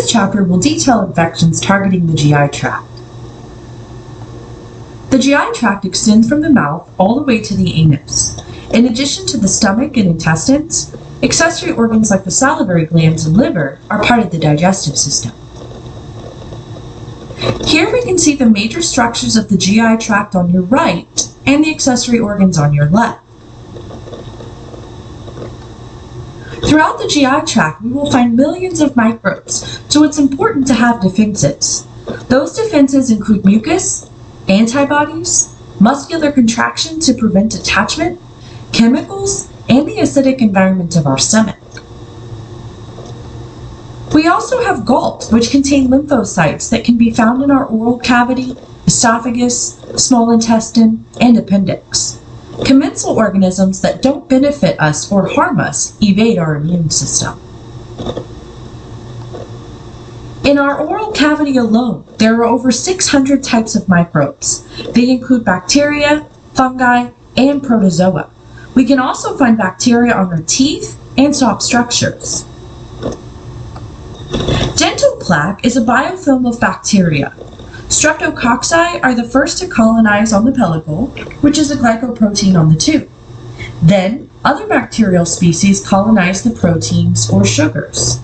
chapter will detail infections targeting the GI tract. The GI tract extends from the mouth all the way to the anus. In addition to the stomach and intestines, accessory organs like the salivary glands and liver are part of the digestive system. Here we can see the major structures of the GI tract on your right and the accessory organs on your left. Throughout the GI tract, we will find millions of microbes, so it's important to have defenses. Those defenses include mucus, antibodies, muscular contraction to prevent attachment, chemicals, and the acidic environment of our stomach. We also have gullet, which contain lymphocytes that can be found in our oral cavity, esophagus, small intestine, and appendix. Commensal organisms that don't benefit us or harm us evade our immune system. In our oral cavity alone, there are over 600 types of microbes. They include bacteria, fungi, and protozoa. We can also find bacteria on our teeth and soft structures. Dental plaque is a biofilm of bacteria. Streptococci are the first to colonize on the pellicle, which is a glycoprotein on the tooth. Then, other bacterial species colonize the proteins or sugars.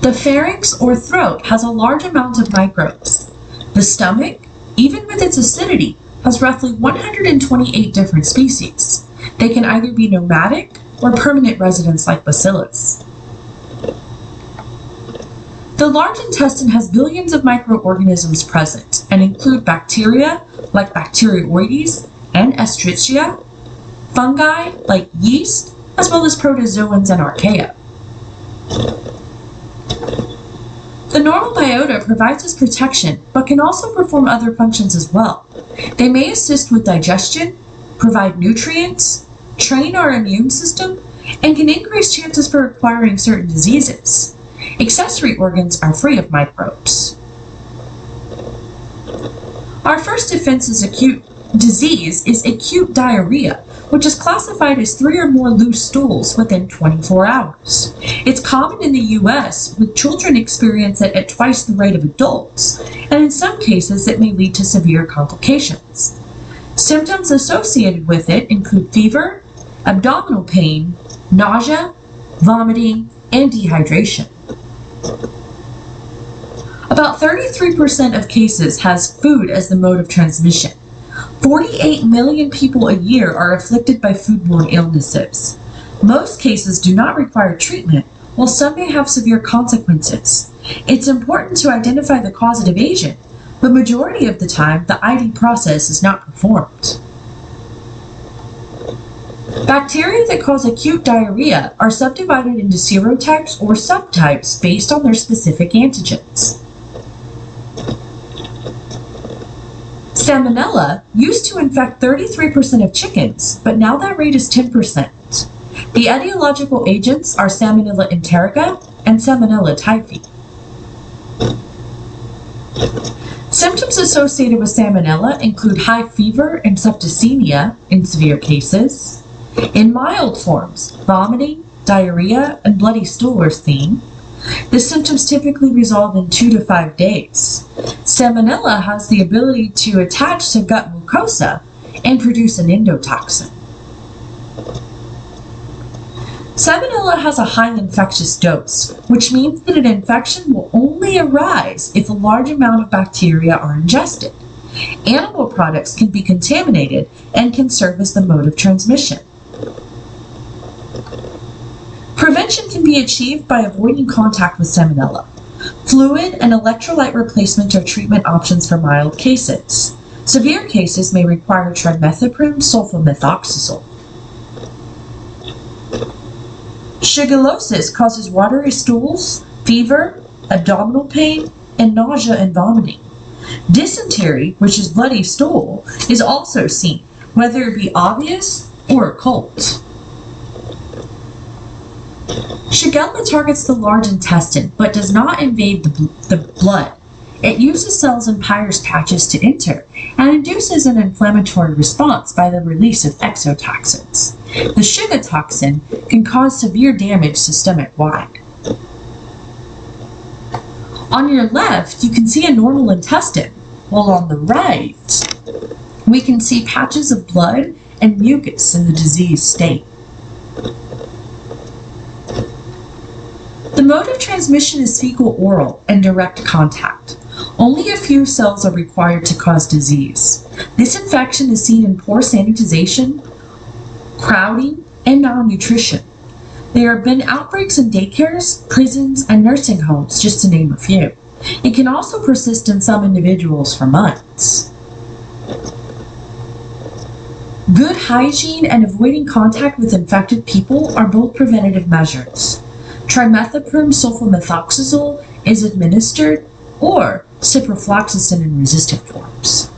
The pharynx or throat has a large amount of microbes. The stomach, even with its acidity, has roughly 128 different species. They can either be nomadic or permanent residents like bacillus. The large intestine has billions of microorganisms present and include bacteria like Bacteroides and Escherichia, fungi like yeast, as well as protozoans and archaea. The normal biota provides us protection, but can also perform other functions as well. They may assist with digestion, provide nutrients, train our immune system, and can increase chances for acquiring certain diseases. Accessory organs are free of microbes. Our first defense is acute diarrhea, which is classified as 3 or more loose stools within 24 hours. It's common in the US, with children experience it at twice the rate of adults, and in some cases it may lead to severe complications. Symptoms associated with it include fever, abdominal pain, nausea, vomiting, and dehydration. About 33% of cases has food as the mode of transmission. 48 million people a year are afflicted by foodborne illnesses. Most cases do not require treatment, while some may have severe consequences. It's important to identify the causative agent, but majority of the time the ID process is not performed. Bacteria that cause acute diarrhea are subdivided into serotypes or subtypes based on their specific antigens. Salmonella used to infect 33% of chickens, but now that rate is 10%. The etiological agents are Salmonella enterica and Salmonella typhi. Symptoms associated with Salmonella include high fever and septicemia in severe cases. In mild forms, vomiting, diarrhea, and bloody stool are seen. The symptoms typically resolve in 2 to 5 days. Salmonella has the ability to attach to gut mucosa and produce an endotoxin. Salmonella has a high infectious dose, which means that an infection will only arise if a large amount of bacteria are ingested. Animal products can be contaminated and can serve as the mode of transmission. Prevention can be achieved by avoiding contact with Salmonella. Fluid and electrolyte replacement are treatment options for mild cases. Severe cases may require trimethoprim sulfamethoxazole. Shigellosis causes watery stools, fever, abdominal pain, and nausea and vomiting. Dysentery, which is bloody stool, is also seen, whether it be obvious or occult. Shigella targets the large intestine, but does not invade the blood. It uses cells in Peyer's patches to enter, and induces an inflammatory response by the release of exotoxins. The Shiga toxin can cause severe damage systemic-wide. On your left, you can see a normal intestine, while on the right, we can see patches of blood and mucus in the diseased state. The mode of transmission is fecal-oral and direct contact. Only a few cells are required to cause disease. This infection is seen in poor sanitization, crowding, and malnutrition. There have been outbreaks in daycares, prisons, and nursing homes, just to name a few. It can also persist in some individuals for months. Good hygiene and avoiding contact with infected people are both preventative measures. Trimethoprim sulfamethoxazole is administered, or ciprofloxacin in resistant forms.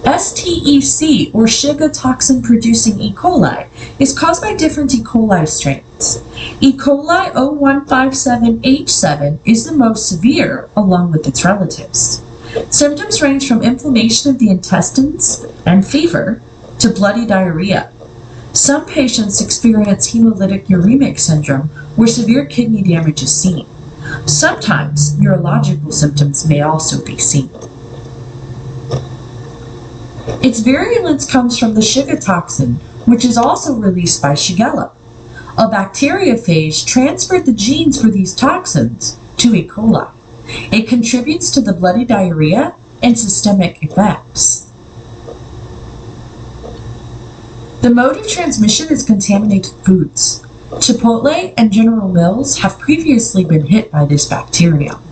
STEC, or Shiga toxin-producing E. coli, is caused by different E. coli strains. E. coli 0157H7 is the most severe, along with its relatives. Symptoms range from inflammation of the intestines and fever to bloody diarrhea. Some patients experience hemolytic uremic syndrome, where severe kidney damage is seen. Sometimes neurological symptoms may also be seen. Its virulence comes from the Shiga toxin, which is also released by Shigella. A bacteriophage transferred the genes for these toxins to E. coli. It contributes to the bloody diarrhea and systemic effects. The mode of transmission is contaminated foods. Chipotle and General Mills have previously been hit by this bacterium.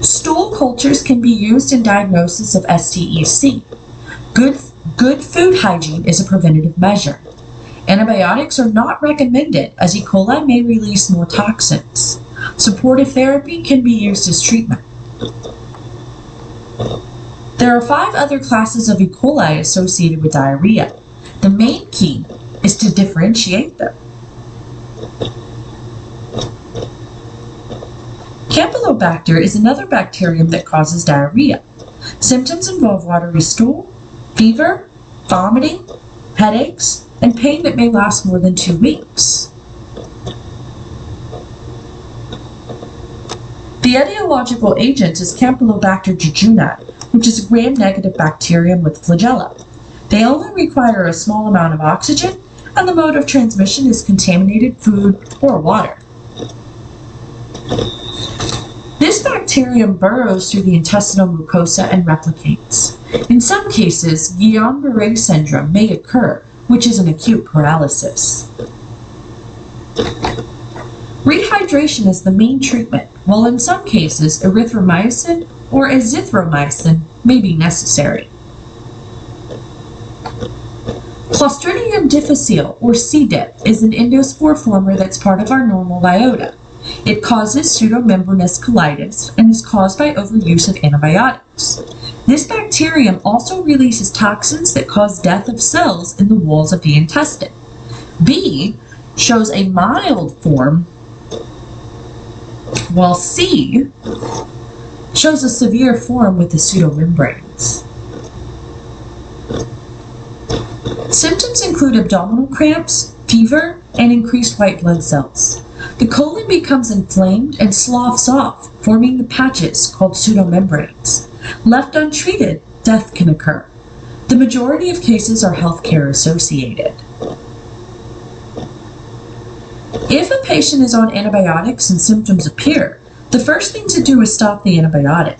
Stool cultures can be used in diagnosis of STEC. Good food hygiene is a preventative measure. Antibiotics are not recommended, as E. coli may release more toxins. Supportive therapy can be used as treatment. There are 5 other classes of E. coli associated with diarrhea. The main key is to differentiate them. Campylobacter is another bacterium that causes diarrhea. Symptoms involve watery stool, fever, vomiting, headaches, and pain that may last more than 2 weeks. The etiological agent is Campylobacter jejuni, which is a gram-negative bacterium with flagella. They only require a small amount of oxygen, and the mode of transmission is contaminated food or water. This bacterium burrows through the intestinal mucosa and replicates. In some cases, Guillain-Barré syndrome may occur, which is an acute paralysis. Rehydration is the main treatment, while in some cases erythromycin or azithromycin may be necessary. Clostridium difficile, or C. diff, is an endospore former that's part of our normal biota. It causes pseudomembranous colitis and is caused by overuse of antibiotics. This bacterium also releases toxins that cause death of cells in the walls of the intestine. B shows a mild form, while C shows a severe form with the pseudomembranes. Symptoms include abdominal cramps, fever, and increased white blood cells. The colon becomes inflamed and sloughs off, forming the patches called pseudomembranes. Left untreated, death can occur. The majority of cases are healthcare associated. If a patient is on antibiotics and symptoms appear, the first thing to do is stop the antibiotic.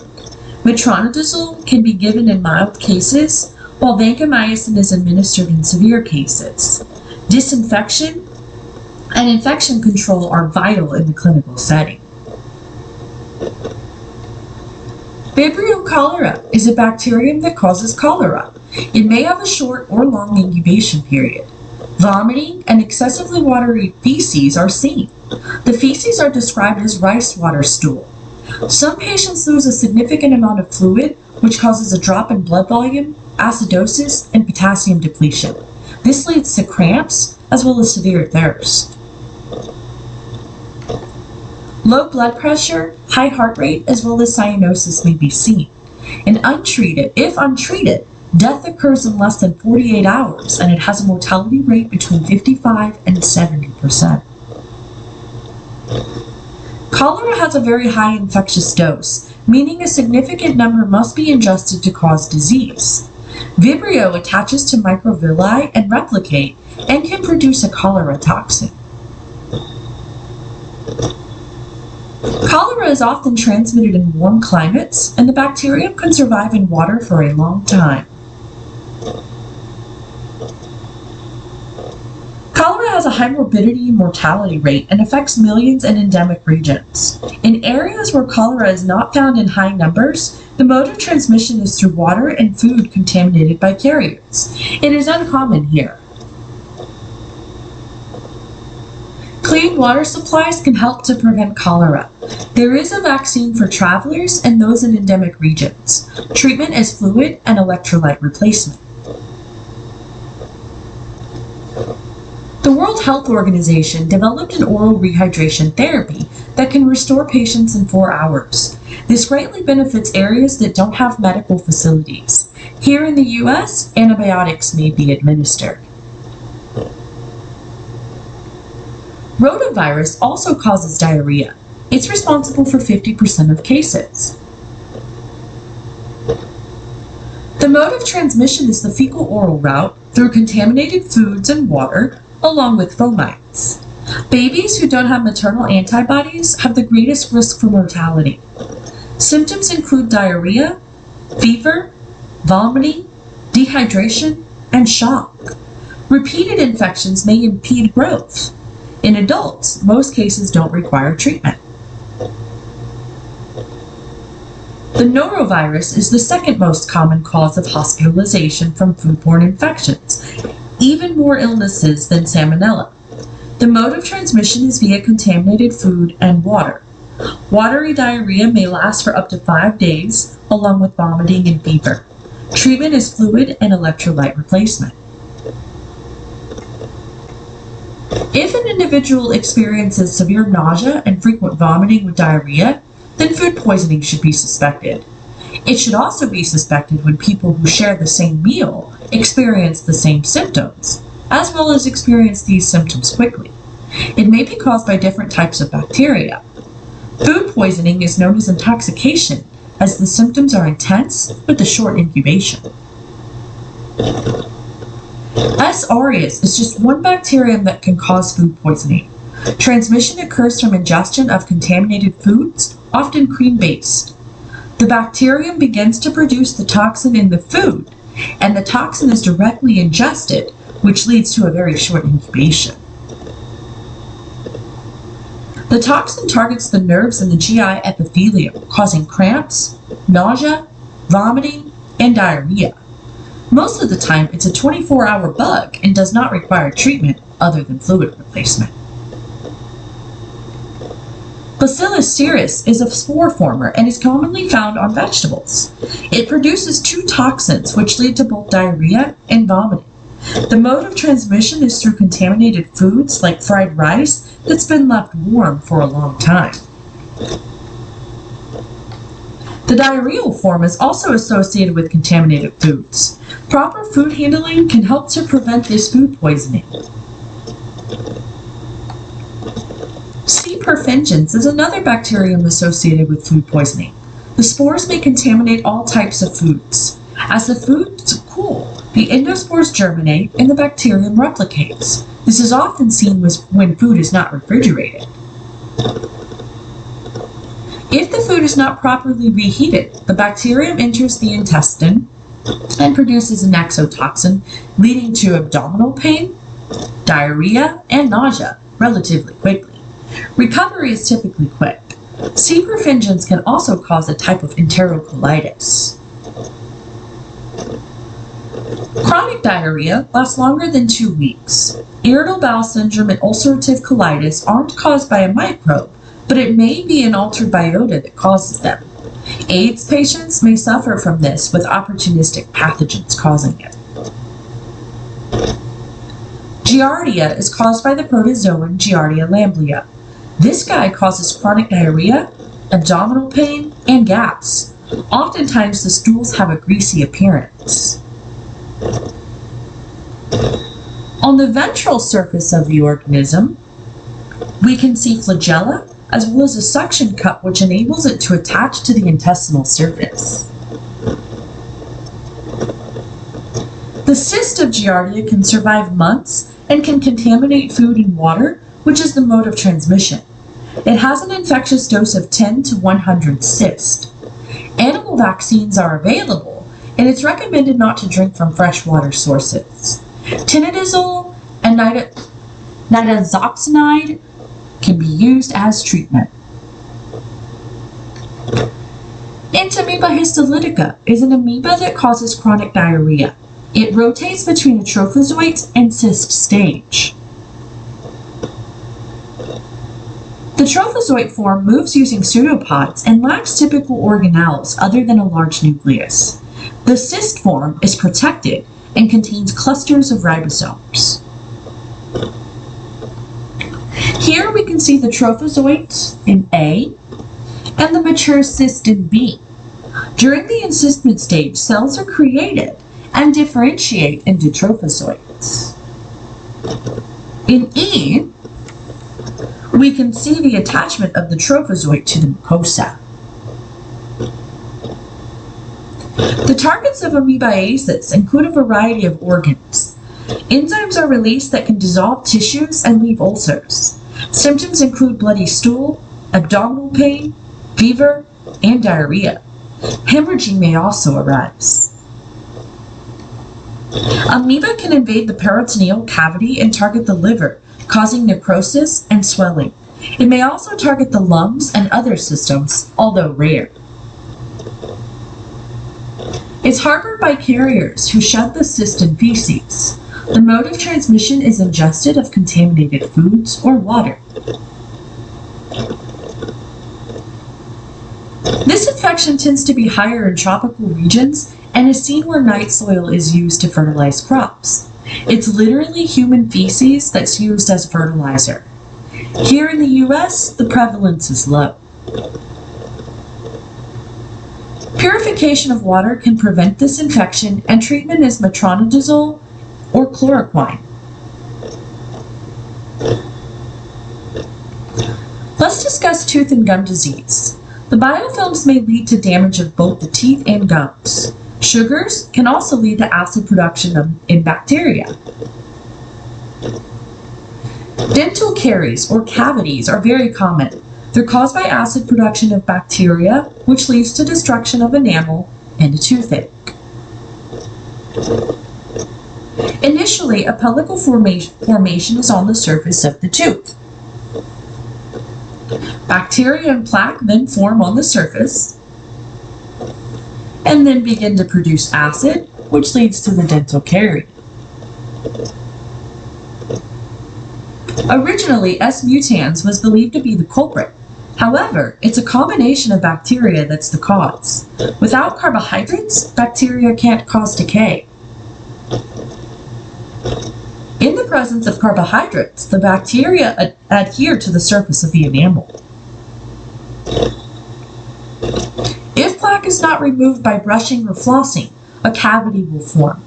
Metronidazole can be given in mild cases, while vancomycin is administered in severe cases. Disinfection and infection control are vital in the clinical setting. Vibrio cholera is a bacterium that causes cholera. It may have a short or long incubation period. Vomiting and excessively watery feces are seen. The feces are described as rice water stool. Some patients lose a significant amount of fluid, which causes a drop in blood volume, acidosis, and potassium depletion. This leads to cramps as well as severe thirst. Low blood pressure, high heart rate, as well as cyanosis may be seen. If untreated, Death occurs in less than 48 hours, and it has a mortality rate between 55 and 70%. Cholera has a very high infectious dose, meaning a significant number must be ingested to cause disease. Vibrio attaches to microvilli and replicate, and can produce a cholera toxin. Cholera is often transmitted in warm climates, and the bacterium can survive in water for a long time. Cholera has a high morbidity and mortality rate and affects millions in endemic regions. In areas where cholera is not found in high numbers, the mode of transmission is through water and food contaminated by carriers. It is uncommon here. Clean water supplies can help to prevent cholera. There is a vaccine for travelers and those in endemic regions. Treatment is fluid and electrolyte replacement. The World Health Organization developed an oral rehydration therapy that can restore patients in 4 hours. This greatly benefits areas that don't have medical facilities. Here in the US, antibiotics may be administered. Rotavirus also causes diarrhea. It's responsible for 50% of cases. The mode of transmission is the fecal-oral route through contaminated foods and water, along with fomites. Babies who don't have maternal antibodies have the greatest risk for mortality. Symptoms include diarrhea, fever, vomiting, dehydration, and shock. Repeated infections may impede growth. In adults, most cases don't require treatment. The norovirus is the second most common cause of hospitalization from foodborne infections, even more illnesses than Salmonella. The mode of transmission is via contaminated food and water. Watery diarrhea may last for up to 5 days, along with vomiting and fever. Treatment is fluid and electrolyte replacement. If an individual experiences severe nausea and frequent vomiting with diarrhea, then food poisoning should be suspected. It should also be suspected when people who share the same meal experience the same symptoms, as well as experience these symptoms quickly. It may be caused by different types of bacteria. Food poisoning is known as intoxication, as the symptoms are intense with a short incubation. S. aureus is just one bacterium that can cause food poisoning. Transmission occurs from ingestion of contaminated foods, often cream-based. The bacterium begins to produce the toxin in the food, and the toxin is directly ingested, which leads to a very short incubation. The toxin targets the nerves and the GI epithelium, causing cramps, nausea, vomiting, and diarrhea. Most of the time, it's a 24-hour bug and does not require treatment other than fluid replacement. Bacillus cereus is a spore former and is commonly found on vegetables. It produces 2 toxins which lead to both diarrhea and vomiting. The mode of transmission is through contaminated foods like fried rice that's been left warm for a long time. The diarrheal form is also associated with contaminated foods. Proper food handling can help to prevent this food poisoning. C. perfringens is another bacterium associated with food poisoning. The spores may contaminate all types of foods. As the foods cool, the endospores germinate and the bacterium replicates. This is often seen when food is not refrigerated. If the food is not properly reheated, the bacterium enters the intestine and produces an exotoxin, leading to abdominal pain, diarrhea, and nausea relatively quickly. Recovery is typically quick. C. perfringens can also cause a type of enterocolitis. Chronic diarrhea lasts longer than 2 weeks. Irritable bowel syndrome and ulcerative colitis aren't caused by a microbe, but it may be an altered biota that causes them. AIDS patients may suffer from this, with opportunistic pathogens causing it. Giardia is caused by the protozoan Giardia lamblia. This guy causes chronic diarrhea, abdominal pain, and gas. Oftentimes the stools have a greasy appearance. On the ventral surface of the organism, we can see flagella as well as a suction cup which enables it to attach to the intestinal surface. The cyst of Giardia can survive months and can contaminate food and water, which is the mode of transmission. It has an infectious dose of 10 to 100 cyst. Animal vaccines are available, and it's recommended not to drink from freshwater sources. Tinidazole and nitazoxanide can be used as treatment. Entamoeba histolytica is an amoeba that causes chronic diarrhea. It rotates between the trophozoite and cyst stage. The trophozoite form moves using pseudopods and lacks typical organelles other than a large nucleus. The cyst form is protected and contains clusters of ribosomes. Here we can see the trophozoite in A and the mature cyst in B. During the encystment stage, cells are created and differentiate into trophozoites. In E, we can see the attachment of the trophozoite to the mucosa. The targets of amoebiasis include a variety of organs. Enzymes are released that can dissolve tissues and leave ulcers. Symptoms include bloody stool, abdominal pain, fever, and diarrhea. Hemorrhaging may also arise. Amoeba can invade the peritoneal cavity and target the liver, causing necrosis and swelling. It may also target the lungs and other systems, although rare. It's harbored by carriers who shed the cyst in feces. The mode of transmission is ingested of contaminated foods or water. This infection tends to be higher in tropical regions and is seen where night soil is used to fertilize crops. It's literally human feces that's used as fertilizer. Here in the US, the prevalence is low. Purification of water can prevent this infection, and treatment is metronidazole or chloroquine. Let's discuss tooth and gum disease. The biofilms may lead to damage of both the teeth and gums. Sugars can also lead to acid production in bacteria. Dental caries or cavities are very common. They're caused by acid production of bacteria, which leads to destruction of enamel and a toothache. Initially, a pellicle formation is on the surface of the tooth. Bacteria and plaque then form on the surface and then begin to produce acid, which leads to the dental carie. Originally, S. mutans was believed to be the culprit. However, it's a combination of bacteria that's the cause. Without carbohydrates, bacteria can't cause decay. In the presence of carbohydrates, the bacteria adhere to the surface of the enamel. If plaque is not removed by brushing or flossing, a cavity will form.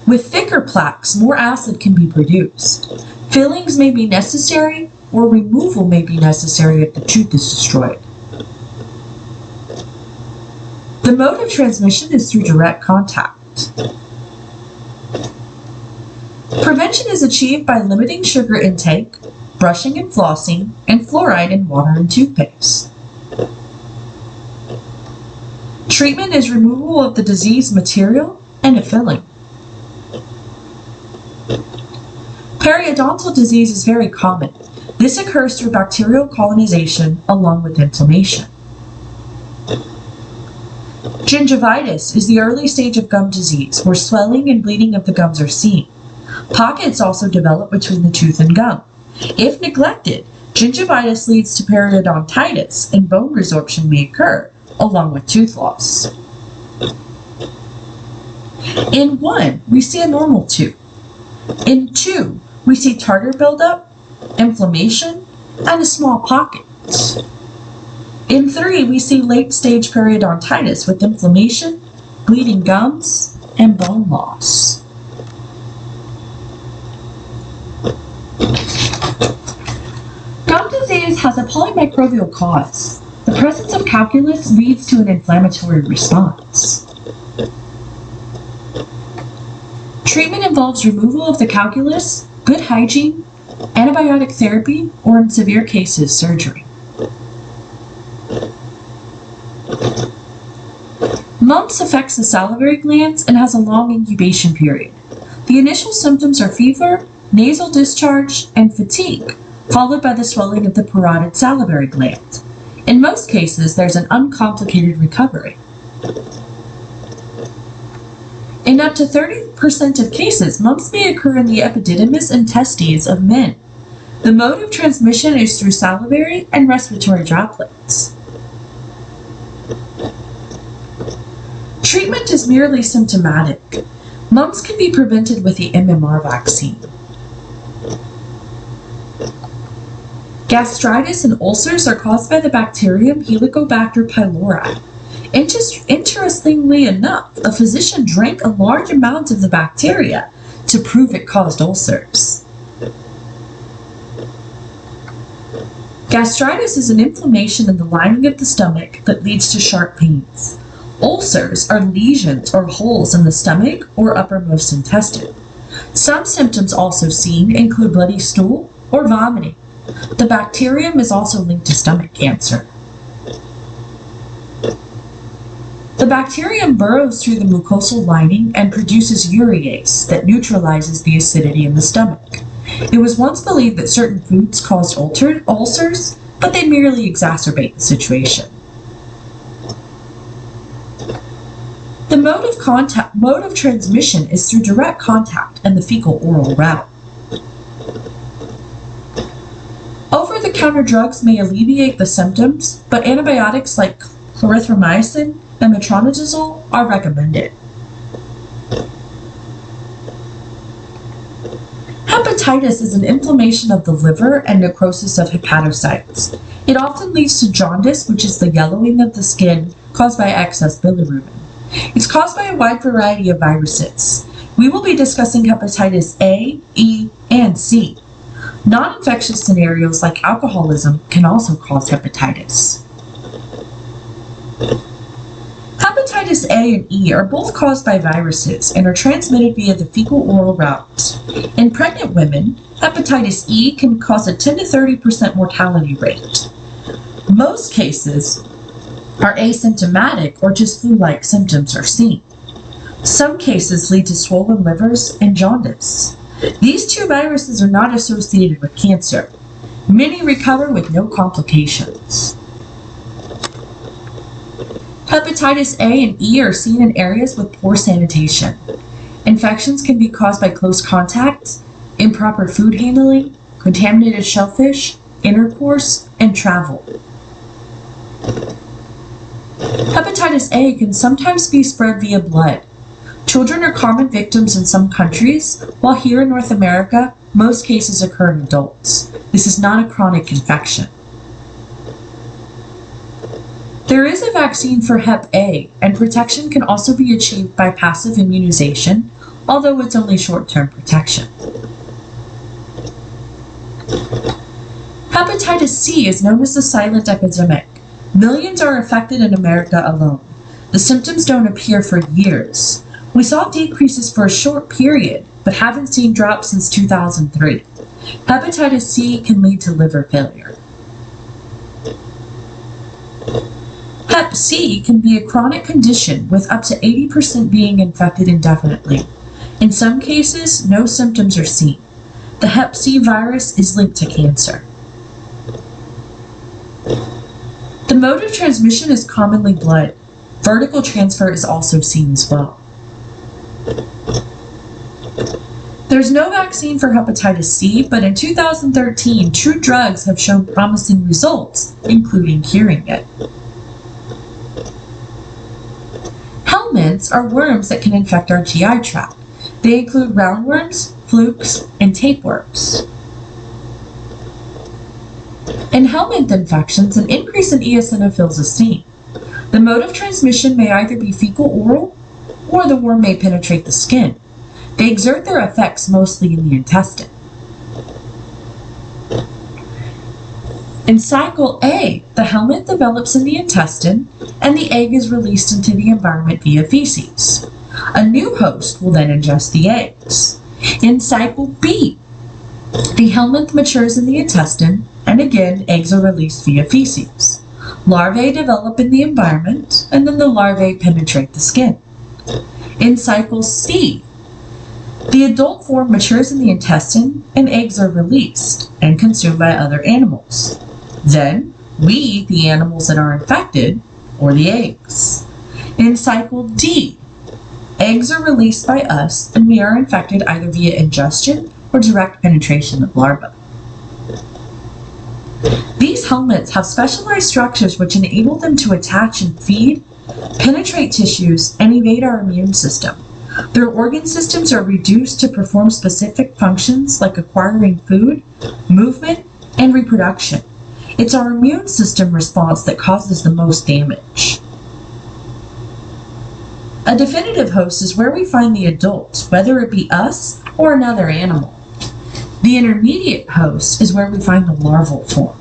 With thicker plaques, more acid can be produced. Fillings may be necessary, or removal may be necessary if the tooth is destroyed. The mode of transmission is through direct contact. Prevention is achieved by limiting sugar intake, brushing and flossing, and fluoride in water and toothpaste. Treatment is removal of the diseased material and a filling. Periodontal disease is very common. This occurs through bacterial colonization along with inflammation. Gingivitis is the early stage of gum disease where swelling and bleeding of the gums are seen. Pockets also develop between the tooth and gum. If neglected, gingivitis leads to periodontitis and bone resorption may occur, along with tooth loss. In 1, we see a normal tooth. In 2, we see tartar buildup, inflammation, and a small pocket. In 3, we see late-stage periodontitis with inflammation, bleeding gums, and bone loss. Hepatitis has a polymicrobial cause. The presence of calculus leads to an inflammatory response. Treatment involves removal of the calculus, good hygiene, antibiotic therapy, or in severe cases, surgery. Mumps affects the salivary glands and has a long incubation period. The initial symptoms are fever, nasal discharge, and fatigue, followed by the swelling of the parotid salivary gland. In most cases, there's an uncomplicated recovery. In up to 30% of cases, mumps may occur in the epididymis and testes of men. The mode of transmission is through salivary and respiratory droplets. Treatment is merely symptomatic. Mumps can be prevented with the MMR vaccine. Gastritis and ulcers are caused by the bacterium Helicobacter pylori. Interestingly enough, a physician drank a large amount of the bacteria to prove it caused ulcers. Gastritis is an inflammation in the lining of the stomach that leads to sharp pains. Ulcers are lesions or holes in the stomach or uppermost intestine. Some symptoms also seen include bloody stool or vomiting. The bacterium is also linked to stomach cancer. The bacterium burrows through the mucosal lining and produces urease that neutralizes the acidity in the stomach. It was once believed that certain foods caused ulcers, but they merely exacerbate the situation. The mode of transmission is through direct contact and the fecal-oral route. Over-the-counter drugs may alleviate the symptoms, but antibiotics like clarithromycin and metronidazole are recommended. Hepatitis is an inflammation of the liver and necrosis of hepatocytes. It often leads to jaundice, which is the yellowing of the skin caused by excess bilirubin. It's caused by a wide variety of viruses. We will be discussing hepatitis A, E, and C. Non-infectious scenarios like alcoholism can also cause hepatitis. Hepatitis A and E are both caused by viruses and are transmitted via the fecal-oral route. In pregnant women, hepatitis E can cause a 10 to 30% mortality rate. Most cases are asymptomatic or just flu-like symptoms are seen. Some cases lead to swollen livers and jaundice. These two viruses are not associated with cancer. Many recover with no complications. Hepatitis A and E are seen in areas with poor sanitation. Infections can be caused by close contact, improper food handling, contaminated shellfish, intercourse, and travel. Hepatitis A can sometimes be spread via blood. Children are common victims in some countries, while here in North America, most cases occur in adults. This is not a chronic infection. There is a vaccine for Hep A, and protection can also be achieved by passive immunization, although it's only short-term protection. Hepatitis C is known as the silent epidemic. Millions are affected in America alone. The symptoms don't appear for years. We saw decreases for a short period, but haven't seen drops since 2003. Hepatitis C can lead to liver failure. Hep C can be a chronic condition with up to 80% being infected indefinitely. In some cases, no symptoms are seen. The Hep C virus is linked to cancer. The mode of transmission is commonly blood. Vertical transfer is also seen as well. There's no vaccine for hepatitis C, but in 2013, true drugs have shown promising results, including curing it. Helminths are worms that can infect our GI tract. They include roundworms, flukes, and tapeworms. In helminth infections, an increase in eosinophils is seen. The mode of transmission may either be fecal-oral, or the worm may penetrate the skin. They exert their effects mostly in the intestine. In cycle A, the helminth develops in the intestine and the egg is released into the environment via feces. A new host will then ingest the eggs. In cycle B, the helminth matures in the intestine and again eggs are released via feces. Larvae develop in the environment and then the larvae penetrate the skin. In cycle C, the adult form matures in the intestine and eggs are released and consumed by other animals. Then, we eat the animals that are infected, or the eggs. In cycle D, eggs are released by us and we are infected either via ingestion or direct penetration of larvae. These helminths have specialized structures which enable them to attach and feed, penetrate tissues, and evade our immune system. Their organ systems are reduced to perform specific functions like acquiring food, movement, and reproduction. It's our immune system response that causes the most damage. A definitive host is where we find the adult, whether it be us or another animal. The intermediate host is where we find the larval form.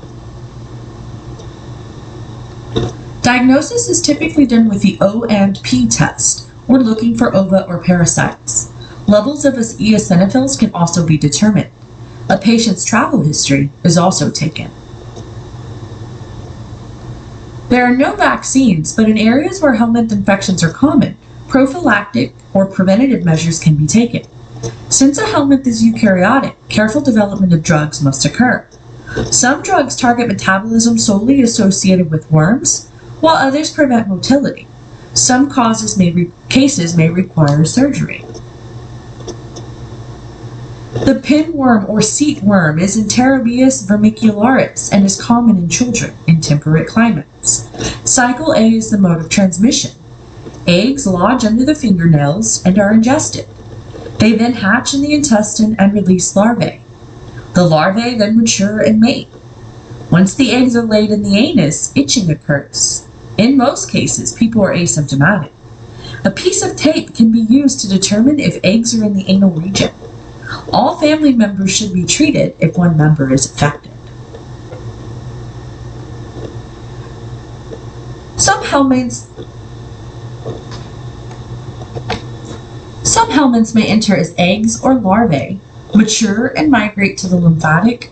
Diagnosis is typically done with the O and P test, or looking for ova or parasites. Levels of eosinophils can also be determined. A patient's travel history is also taken. There are no vaccines, but in areas where helminth infections are common, prophylactic or preventative measures can be taken. Since a helminth is eukaryotic, careful development of drugs must occur. Some drugs target metabolism solely associated with worms, while others prevent motility. Some cases may require surgery. The pinworm or seat worm is Enterobius vermicularis and is common in children in temperate climates. Cycle A is the mode of transmission. Eggs lodge under the fingernails and are ingested. They then hatch in the intestine and release larvae. The larvae then mature and mate. Once the eggs are laid in the anus, itching occurs. In most cases, people are asymptomatic. A piece of tape can be used to determine if eggs are in the anal region. All family members should be treated if one member is affected. Some helminths may enter as eggs or larvae, mature and migrate to the lymphatic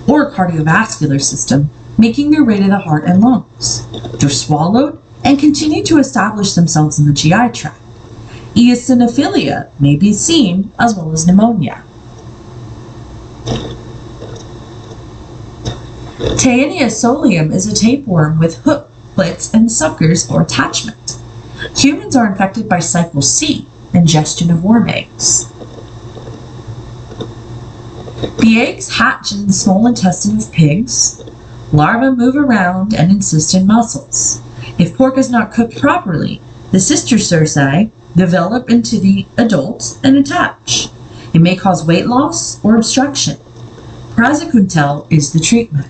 or cardiovascular system, making their way to the heart and lungs. They're swallowed and continue to establish themselves in the GI tract. Eosinophilia may be seen, as well as pneumonia. Taenia solium is a tapeworm with hooklets and suckers for attachment. Humans are infected by cycle C, ingestion of worm eggs. The eggs hatch in the small intestine of pigs. Larvae move around and insist in muscles. If pork is not cooked properly, the sister cerci develop into the adult and attach. It may cause weight loss or obstruction. Praziquantel is the treatment.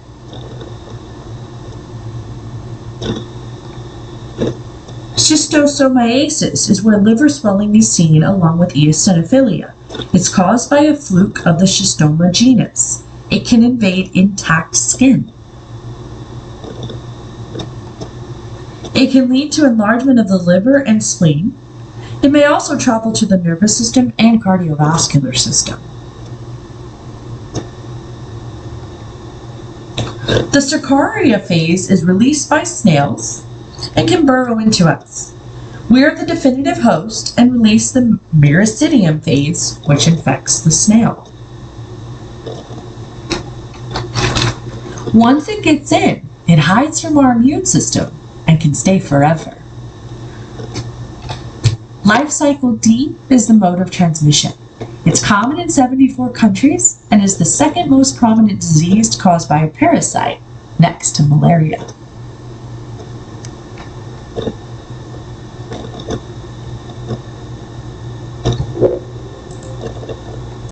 Schistosomiasis is where liver swelling is seen along with eosinophilia. It's caused by a fluke of the Schistoma genus. It can invade intact skin. It can lead to enlargement of the liver and spleen. It may also travel to the nervous system and cardiovascular system. The Cercaria phase is released by snails and can burrow into us. We are the definitive host and release the Myristidium phase, which infects the snail. Once it gets in, it hides from our immune system and can stay forever. Life cycle D is the mode of transmission. It's common in 74 countries and is the second most prominent disease caused by a parasite, next to malaria.